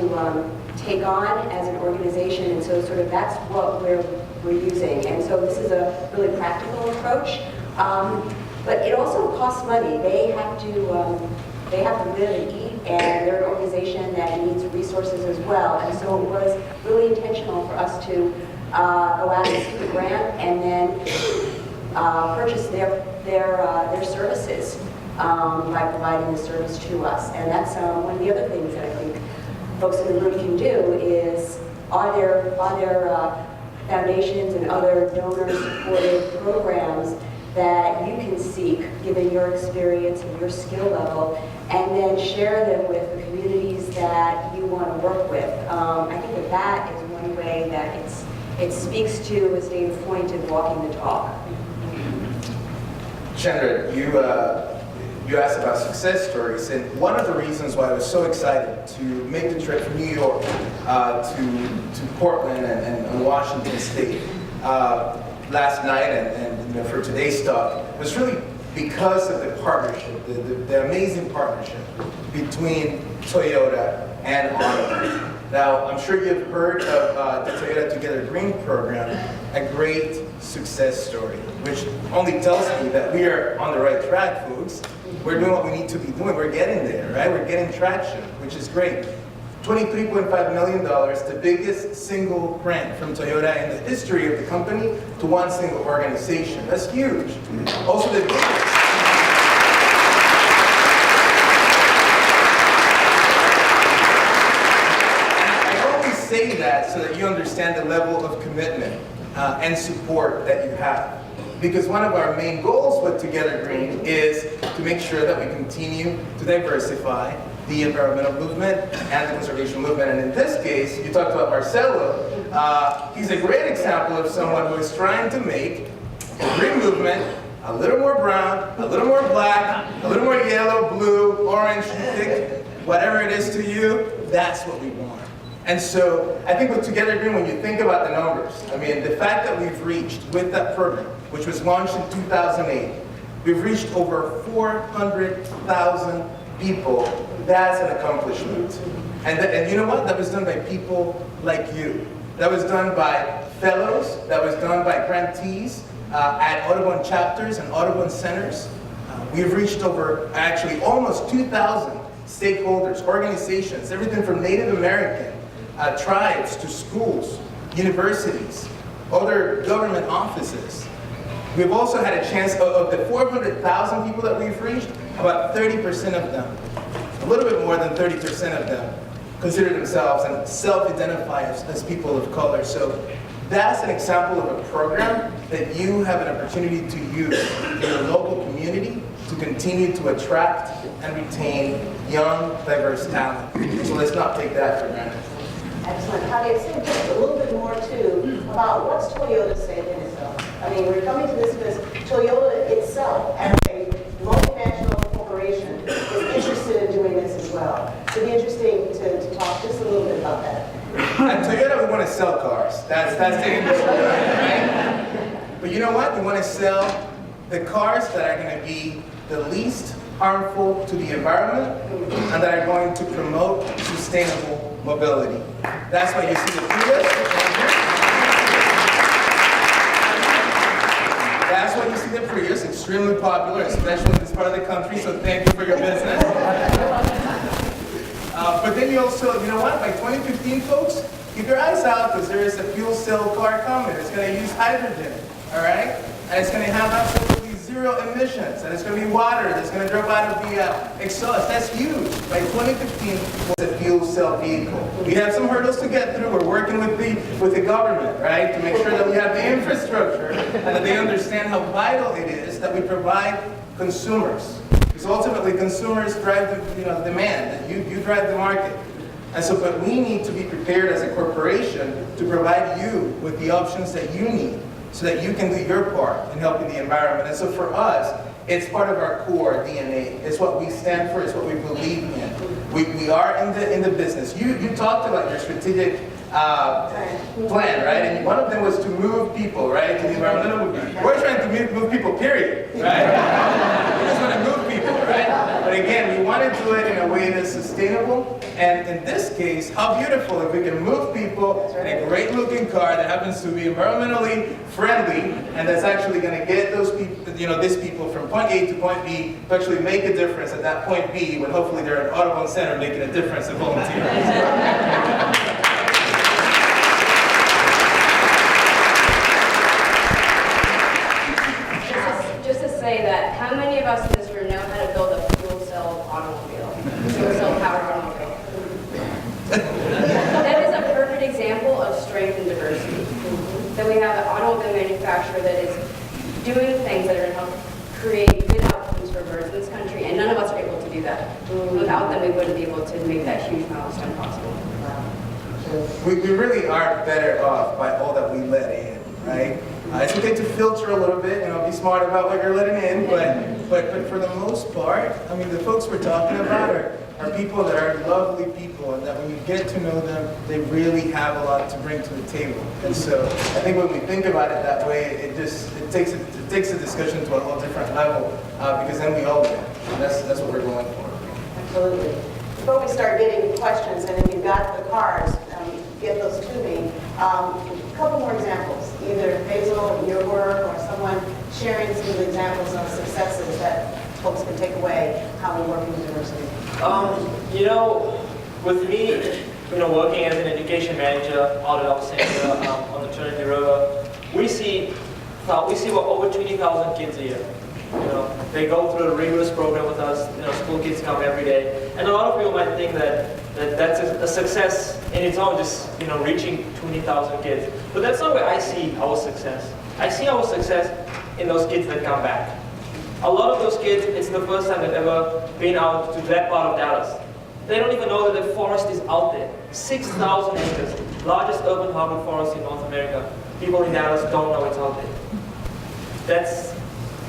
take on as an organization, and so sort of that's what we're using. And so this is a really practical approach, but it also costs money. They have to live and eat, and they're an organization that needs resources as well. And so it was really intentional for us to go out and seek a grant and then purchase their services by providing the service to us. And that's one of the other things that I think folks in the room can do is, are there foundations and other donor-supported programs that you can seek, given your experience and your skill level, and then share them with the communities that you want to work with. I think that is one way that it speaks to, as David pointed, walking the talk. Chandra, you asked about success stories, and one of the reasons why I was so excited to make the trip from New York to Portland and Washington State last night and for today's talk was really because of the partnership, the amazing partnership between Toyota and Audubon. Now, I'm sure you've heard of the Toyota Together Green program, a great success story, which only tells me that we are on the right track, folks. We're doing what we need to be doing. We're getting there, right? We're getting traction, which is great. $23.5 million, the biggest single grant from Toyota in the history of the company to one single organization. That's huge. Also the biggest. I always say that so that you understand the level of commitment and support that you have. Because one of our main goals with Together Green is to make sure that we continue to diversify the environmental movement and the conservation movement. And in this case, you talked about Marcelo. He's a great example of someone who is trying to make the green movement a little more brown, a little more black, a little more yellow, blue, orange, thick, whatever it is to you, that's what we want. And so I think with Together Green, when you think about the numbers, I mean, the fact that we've reached with that program, which was launched in 2008, we've reached over 400,000 people. That's an accomplishment. And you know what? That was done by people like you. That was done by fellows. That was done by grantees at Audubon chapters and Audubon centers. We've reached over, actually, almost 2,000 stakeholders, organizations, everything from Native American tribes to schools, universities, other government offices. We've also had a chance, of the 400,000 people that we've reached, about 30% of them, a little bit more than 30% of them, consider themselves and self-identify as people of color. So that's an example of a program that you have an opportunity to use in your local community to continue to attract and retain young, diverse talent. So let's not take that for granted. Excellent. Javier, say just a little bit more, too, about what's Toyota saying in itself. I mean, we're coming to this because Toyota itself, as a multinational corporation, is interested in doing this as well. So it'd be interesting to talk just a little bit about that. At Toyota, we want to sell cars. That's the industry, right? But you know what? We want to sell the cars that are going to be the least harmful to the environment and that are going to promote sustainable mobility. That's why you see the Prius. That's why you see the Prius, extremely popular, especially in this part of the country, so thank you for your business. But then you also, you know what, by 2015, folks, keep your eyes out because there is a fuel cell car coming. It's going to use hydrogen, all right? And it's going to have absolutely zero emissions, and it's going to be water that's going to drop out of the exhaust. That's huge. By 2015, it's a fuel cell vehicle. We have some hurdles to get through. We're working with the government, right, to make sure that we have the infrastructure and that they understand how vital it is that we provide consumers. Because ultimately, consumers drive the demand. You drive the market. And so, but we need to be prepared as a corporation to provide you with the options that you need, so that you can do your part in helping the environment. And so for us, it's part of our core DNA. It's what we stand for, it's what we believe in. We are in the business. You talked about your strategic plan, right? And one of them was to move people, right, to the environmental movement. We're trying to move people, period, right? We just want to move people, right? But again, we want to do it in a way that's sustainable. And in this case, how beautiful if we can move people in a great looking car that happens to be environmentally friendly and that's actually going to get those people, these people from point A to point B to actually make a difference at that point B when hopefully they're at Audubon Center making a difference and volunteering. Just to say that, how many of us in this room know how to build a fuel cell automobile? Fuel cell powered automobile. That is a perfect example of strength and diversity. That we have an automobile manufacturer that is doing things that are going to help create good outcomes for birds in this country, and none of us are able to do that. Without them, we wouldn't be able to make that huge milestone possible. We really are better off by all that we let in, right? It's okay to filter a little bit, be smart about what you're letting in, but for the most part, I mean, the folks we're talking about are people that are lovely people, and that when you get to know them, they really have a lot to bring to the table. And so I think when we think about it that way, it takes the discussion to a whole different level, because then we all win. And that's what we're going for. Absolutely. Before we start getting questions, and if you've got the cards, get those to me. A couple more examples. either Basil, your work, or someone sharing some of the examples of successes that folks can take away how we work in diversity? You know, with me, you know, working as an education manager out at our center on the Trinity River, we see about over 20,000 kids a year. You know, they go through a rigorous program with us. You know, school kids come every day, and a lot of people might think that's a success in its own, just reaching 20,000 kids. But that's not where I see our success. I see our success in those kids that come back. A lot of those kids, it's the first time they've ever been out to that part of Dallas. They don't even know that the forest is out there. 6,000 acres, largest urban hardwood forest in North America. People in Dallas don't know it's out there.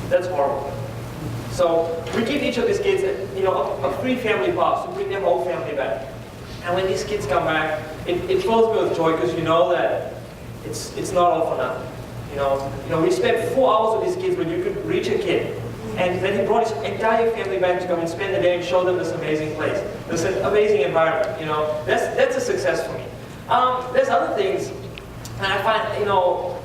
That's horrible. So we give each of these kids a free family pass to bring their whole family back. And when these kids come back, it fills me with joy because you know that it's not all for nothing. We spent 4 hours with these kids when you could reach a kid. And then he brought his entire family back to come and spend the day and show them this amazing place, this amazing environment. That's a success for me. There's other things, and I find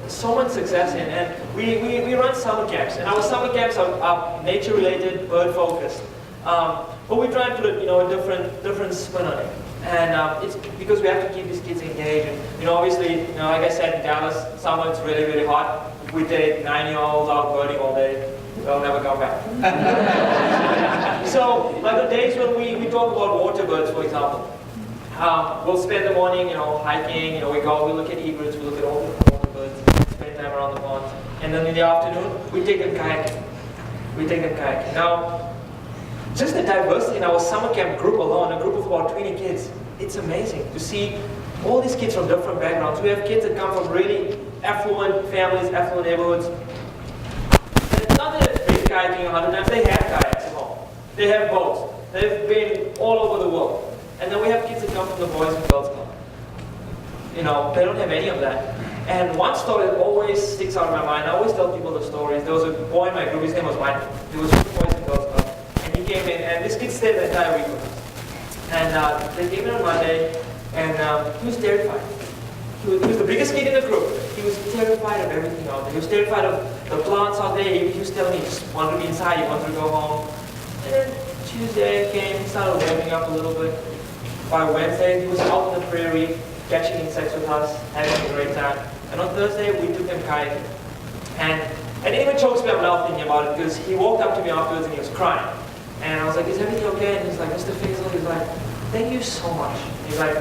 so much success in. And we run summer camps, and our summer camps are nature-related, bird-focused. But we try and put a different spin on it. And it's because we have to keep these kids engaged. And, obviously, like I said, in Dallas, summer it's really, really hot. If we take 9-year-olds out birding all day, they'll never come back. So, like the days when we talk about water birds, for example, we'll spend the morning, hiking. We look at egrets, we look at all the water birds, spend time around the ponds, and then in the afternoon we take them kayaking. Now, just the diversity in our summer camp group alone, a group of about 20 kids, it's amazing to see all these kids from different backgrounds. We have kids that come from really affluent families, affluent neighborhoods. And it's not that they're kayaking 100 times, they have kayaks at home. They have boats. They've been all over the world. And then we have kids that come from the Boys and Girls Club. They don't have any of that. And one story that always sticks out in my mind, I always tell people the stories. There was a boy in my group, his name was Mike. He was from the Boys and Girls Club. And he came in, and this kid stayed the entire week with us. And they came in on Monday, and he was terrified. He was the biggest kid in the group. He was terrified of everything out there. He was terrified of the plants out there. He was telling me he just wanted to be inside, he wanted to go home. And then Tuesday came, he started warming up a little bit. By Wednesday, he was out in the prairie, catching insects with us, having a great time. And on Thursday, we took him kayaking. And it even chokes me up now thinking about it, because he walked up to me afterwards and he was crying. And I was like, is everything okay? And he's like, Mr. Faisal, he's like, thank you so much. He's like,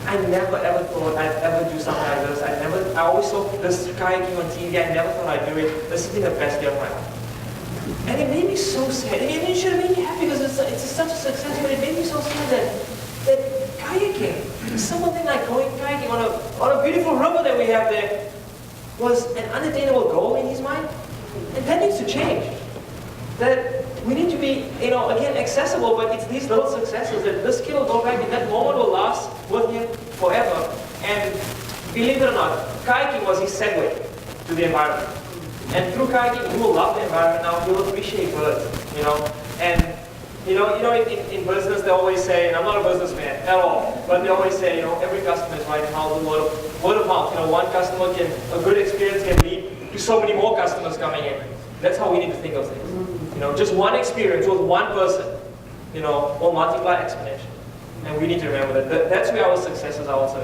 I never ever thought I'd ever do something like this. I always saw this kayaking on TV. I never thought I'd do it. This has been the best day of my life. And it made me so sad. I mean, it should have made me happy because it's such a success, but it made me so sad that kayaking, something like going kayaking on a beautiful river that we have there, was an unattainable goal in his mind. And that needs to change. That we need to be, again, accessible, but it's these little successes that this kid will go back and that moment will last with him forever. And believe it or not, kayaking was his segue to the environment. And through kayaking, he will love the environment now, he will appreciate birds, And, in business, they always say, and I'm not a businessman at all, but they always say, every customer is right, and how the word of mouth. One customer a good experience can lead to so many more customers coming in. That's how we need to think of things. Just one experience with one person, will multiply exponentially. And we need to remember that. That's where our successes are also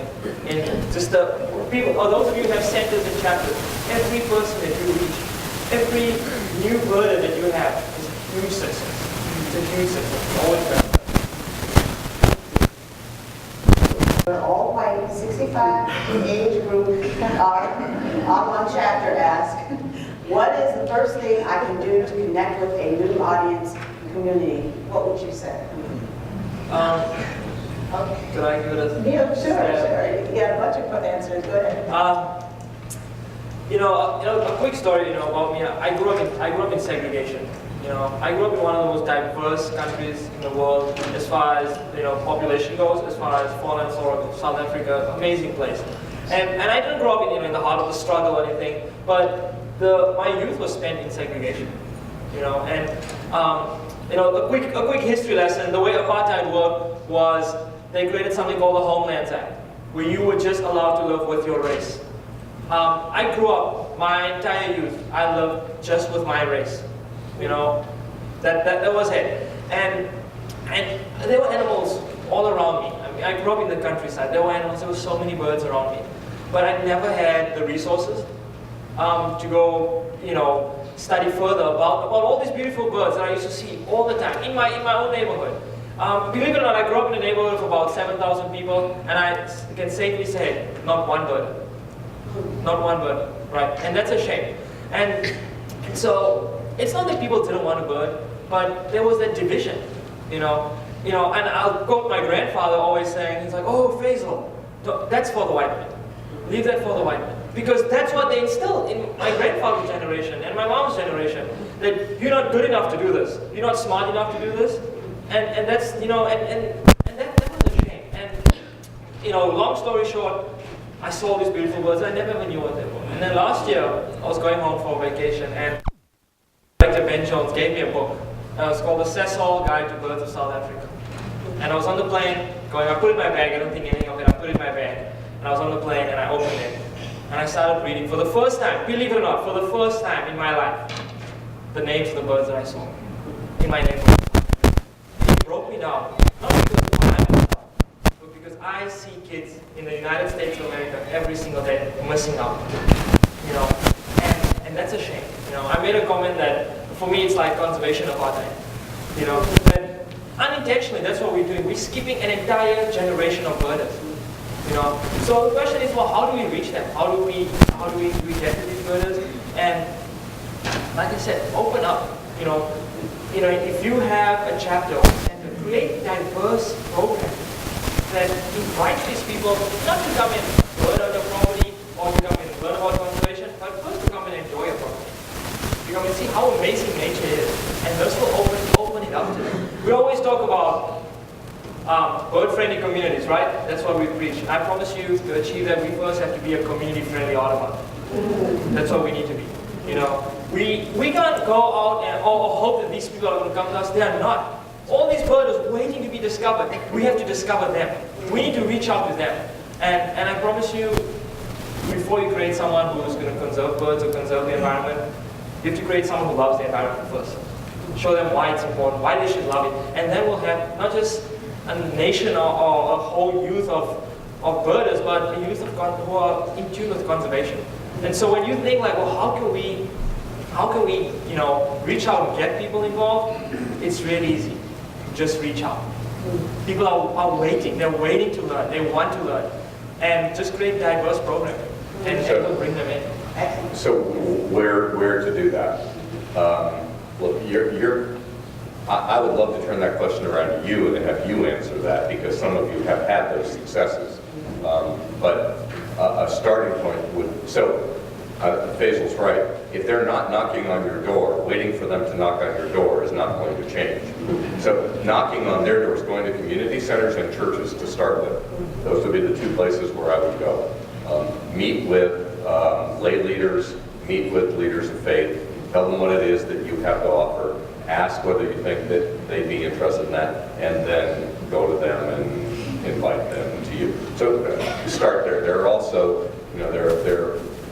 in. Just the people, or those of you who have centers and chapters, every person that you reach, every new bird that you have is a huge success. It's a huge success. Always better. We're all white, 65 age group, on one chapter ask, what is the first thing I can do to connect with a new audience community? What would you say? Okay. Could I give it a... Yeah, sure. You got a bunch of answers. Go ahead. A quick story, about me. I grew up in segregation. I grew up in one of the most diverse countries in the world as far as population goes, as far as foreign or South Africa, amazing place. And I didn't grow up in the heart of the struggle or anything, but my youth was spent in segregation. A quick history lesson. The way apartheid worked was they created something called the Homelands Act, where you were just allowed to live with your race. I grew up, my entire youth, I lived just with my race. You know, that was it. And there were animals all around me. I mean, I grew up in the countryside. There were animals, there were so many birds around me. But I never had the resources to go, you know, study further about all these beautiful birds that I used to see all the time in my own neighborhood. Believe it or not, I grew up in a neighborhood of about 7,000 people, and I can safely say, not one bird. Not one bird, right? And that's a shame. And so, it's not that people didn't want a bird, but there was that division, you know. And I'll quote my grandfather always saying, he's like, oh, Faisal, that's for the white man. Leave that for the white man. Because that's what they instilled in my grandfather's generation and my mom's generation, that you're not good enough to do this. You're not smart enough to do this. And that's, you know, and that was a shame. And, you know, long story short, I saw these beautiful birds. I never even knew what they were. And then last year, I was going home for a vacation, and Dr. Ben Jones gave me a book. It's called The Cecil Guide to Birds of South Africa. And I was on the plane, I put it in my bag, I don't think anything of it, I put it in my bag. And I was on the plane, and I opened it. And I started reading for the first time, believe it or not, for the first time in my life, the names of the birds that I saw in my neighborhood. It broke me down, not because of what I was, but because I see kids in the United States of America every single day missing out. You know, and that's a shame. You know, I made a comment that for me it's like conservation apartheid. You know, that unintentionally that's what we're doing. We're skipping an entire generation of birders. You know, so the question is, well, how do we reach them? How do we get to these birders? And like I said, open up. You know, if you have a chapter and create diverse programs that invite these people not to come and learn on your property or to come and learn about conservation, but first to come and enjoy your property. You come and see how amazing nature is, and this will open it up to them. We always talk about bird-friendly communities, right? That's what we preach. I promise you, to achieve that, we first have to be a community-friendly Audubon. That's what we need to be. You know, we can't go out and hope that these people are going to come to us. They are not. All these birds are waiting to be discovered. We have to discover them. We need to reach out to them. And I promise you, before you create someone who's going to conserve birds or conserve the environment, you have to create someone who loves the environment first. Show them why it's important, why they should love it, and then we'll have not just a nation or a whole youth of birders, but a youth who are in tune with conservation. And so when you think like, well, how can we, you know, reach out and get people involved? It's really easy. Just reach out. People are waiting. They're waiting to learn. They want to learn, and just create diverse programming, and we'll bring them in. So where to do that? Look, I would love to turn that question around to you and have you answer that, because some of you have had those successes. But a starting point would, Faisal's right. If they're not knocking on your door, waiting for them to knock on your door is not going to change. So knocking on their doors, going to community centers and churches to start with. Those would be the two places where I would go. Meet with lay leaders, meet with leaders of faith, tell them what it is that you have to offer, ask whether you think that they'd be interested in that, and then go to them and invite them to you. So start there. There are also, you know,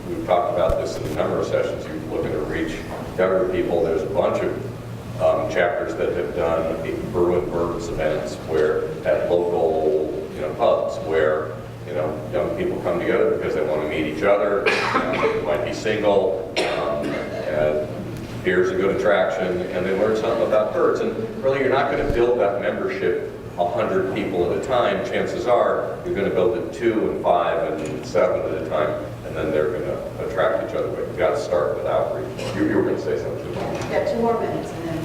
we've talked about this in a number of sessions. You're looking to reach younger people. There's a bunch of chapters that have done Berwyn Birds events where at local, you know, pubs where, you know, young people come together because they want to meet each other. They might be single. Beer's a good attraction, and they learn something about birds. And really, you're not going to build that membership 100 people at a time. Chances are you're going to build it 2 and 5 and 7 at a time, and then they're going to attract each other. But you've got to start with outreach. You were going to say something. Yeah, 2 more minutes, and then.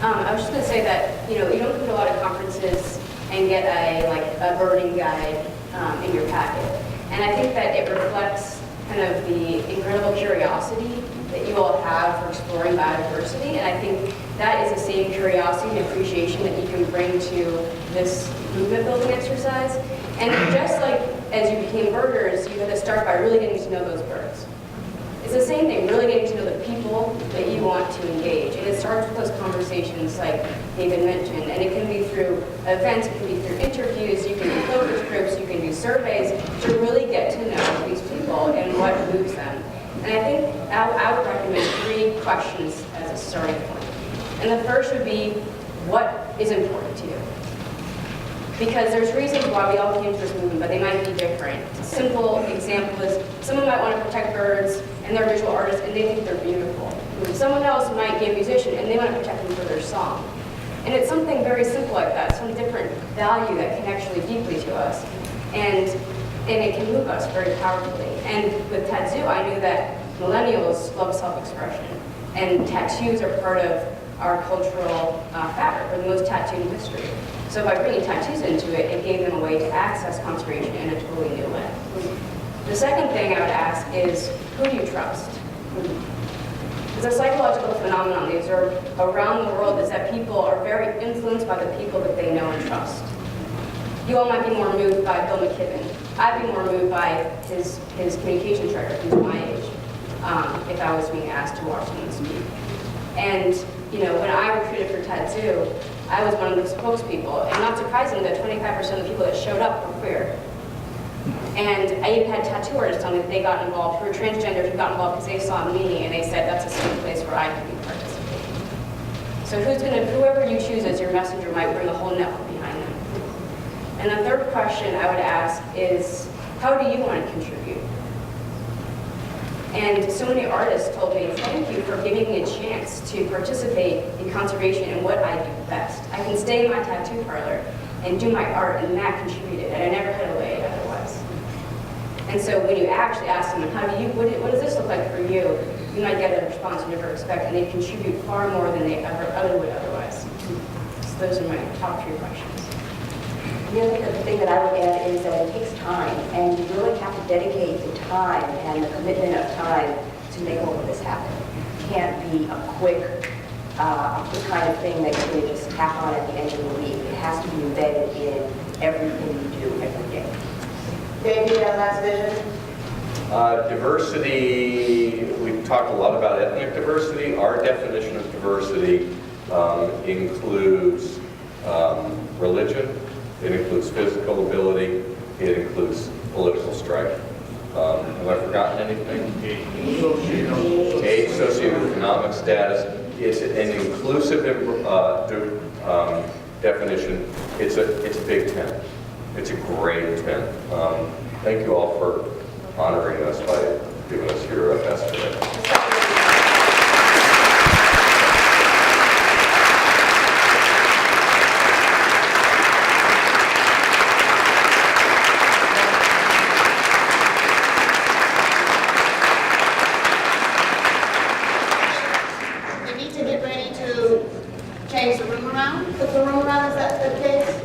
I was just going to say that, you know, you don't go to a lot of conferences and get a birding guide in your packet. And I think that it reflects kind of the incredible curiosity that you all have for exploring biodiversity. And I think that is the same curiosity and appreciation that you can bring to this movement building exercise. And just like as you became birders, you had to start by really getting to know those birds. It's the same thing, really getting to know the people that you want to engage. And it starts with those conversations like David mentioned. And it can be through events, it can be through interviews, you can do focus groups, you can do surveys to really get to know these people. people and what moves them. And I think I would recommend 3 questions as a starting point. And the first would be, what is important to you? Because there's reasons why we all came to this movement, but they might be different. A simple example is someone might want to protect birds and they're visual artists and they think they're beautiful. Someone else might be a musician and they want to protect them for their song. And it's something very simple like that, some different value that can actually deeply to us. And it can move us very powerfully. And with tattoo, I knew that millennials love self-expression. And tattoos are part of our cultural fabric. We're the most tattooed in history. So by bringing tattoos into it, it gave them a way to access conservation in a totally new way. The second thing I would ask is, who do you trust? It's a psychological phenomenon we observe around the world is that people are very influenced by the people that they know and trust. You all might be more moved by Bill McKibben. I'd be more moved by his communication director, who's my age, if I was being asked to watch someone speak. And when I recruited for tattoo, I was one of the spokespeople, and not surprisingly, that 25% of the people that showed up were queer. And I even had tattoo artists tell me that they got involved, who were transgender, who got involved because they saw me, and they said that's a safe place where I can participate. So whoever you choose as your messenger might bring a whole network behind them. And the third question I would ask is, how do you want to contribute? And so many artists told me, thank you for giving me a chance to participate in conservation and what I do best. I can stay in my tattoo parlor and do my art, and that contributed, and I never had a way otherwise. And so when you actually ask them, what does this look like for you? You might get a response you never expect, and they contribute far more than they ever would otherwise. So those are my top 3 questions. The other thing that I would add is that it takes time, and you really have to dedicate the time and the commitment of time to make all of this happen. It can't be a quick kind of thing that you can just tap on at the end of the week. It has to be embedded in everything you do every day. Baby, last vision. Diversity, we've talked a lot about ethnic diversity. Our definition of diversity includes religion, it includes physical ability, it includes political strife. Have I forgotten anything? Age, socioeconomic status. It's an inclusive definition. It's a big tent. It's a great tent. Thank you all for honoring us by giving us your best today. We need to get ready to change the room around. Put the room around, is that the case?